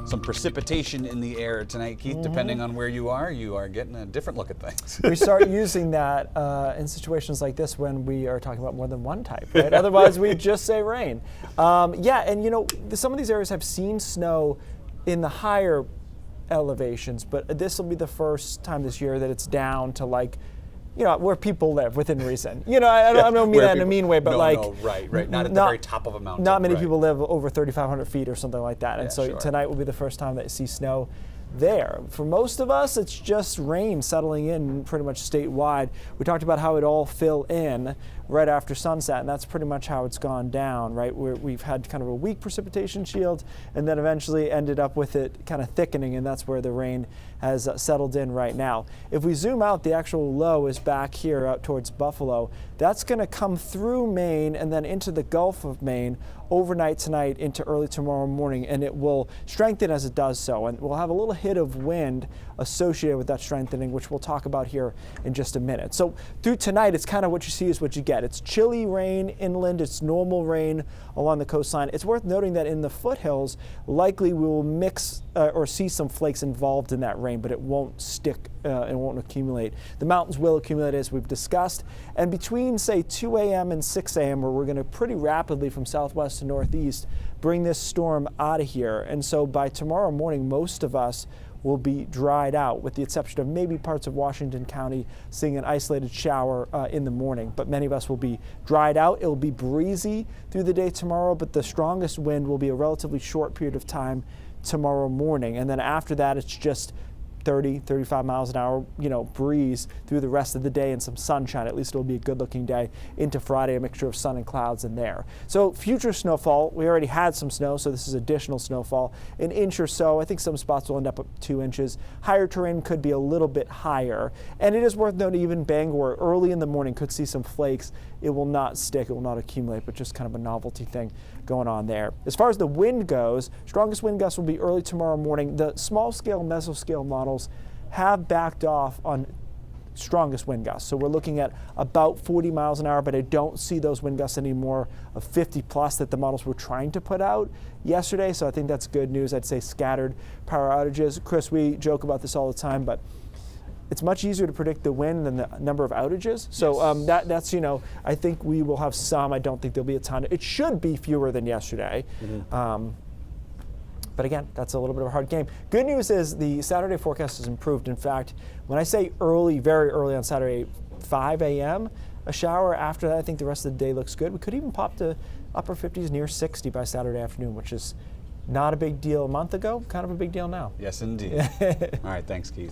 some precipitation in the air tonight, Keith. Depending on where you are getting a different look at things. We start using that in situations like this when we are talking about more than one type, right? Otherwise, we just say rain. Yeah, and you know, some of these areas have seen snow in the higher elevations, but this will be the first time this year that it's down to, like, you know, where people live within reason. You know, I don't mean that in a mean way, but right. Not at the very top of a mountain. Not many people live over 3,500 feet or something like that. And so tonight will be the first time that you see snow there. For most of us, it's just rain settling in pretty much statewide. We talked about how it all fill in right after sunset, and that's pretty much how it's gone down, right? We've had kind of a weak precipitation shield, and then eventually ended up with it kind of thickening, and that's where the rain has settled in right now. If we zoom out, the actual low is back here out towards Buffalo. That's going to come through Maine and then into the Gulf of Maine overnight tonight into early tomorrow morning, and it will strengthen as it does so, and we'll have a little hit of wind associated with that strengthening, which we'll talk about here in just a minute. So through tonight, it's kind of what you see is what you get. It's chilly rain inland, it's normal rain along the coastline. It's worth noting that in the foothills, likely we will mix or see some flakes involved in that rain, but it won't stick and won't accumulate. The mountains will accumulate, as we've discussed, and between, say, 2 a.m. and 6 a.m., where we're going to pretty rapidly from southwest to northeast bring this storm out of here. And so by tomorrow morning, most of us will be dried out, with the exception of maybe parts of Washington County seeing an isolated shower in the morning. But many of us will be dried out. It'll be breezy through the day tomorrow, but the strongest wind will be a relatively short period of time tomorrow morning. And then after that, it's just 30, 35 miles an hour, you know, breeze through the rest of the day and some sunshine. At least it'll be a good looking day into Friday, a mixture of sun and clouds in there. So future snowfall, we already had some snow, so this is additional snowfall, an inch or so. I think some spots will end up at 2 inches. Higher terrain could be a little bit higher. And it is worth noting, even Bangor early in the morning could see some flakes. It will not stick, it will not accumulate, but just kind of a novelty thing going on there. As far as the wind goes, strongest wind gusts will be early tomorrow morning. The small scale, mesoscale models have backed off on strongest wind gusts. So we're looking at about 40 miles an hour, but I don't see those wind gusts anymore of 50 plus that the models were trying to put out yesterday. So I think that's good news. I'd say scattered power outages. Chris, we joke about this all the time, but it's much easier to predict the wind than the number of outages. So that's, you know, I think we will have some. I don't think there'll be a ton. It should be fewer than yesterday. But again, that's a little bit of a hard game. Good news is the Saturday forecast has improved. In fact, when I say early, very early on Saturday, 5 a.m., a shower. After that, I think the rest of the day looks good. We could even pop to upper 50s, near 60 by Saturday afternoon, which is not a big deal a month ago, kind of a big deal now. Yes, indeed. All right, thanks, Keith.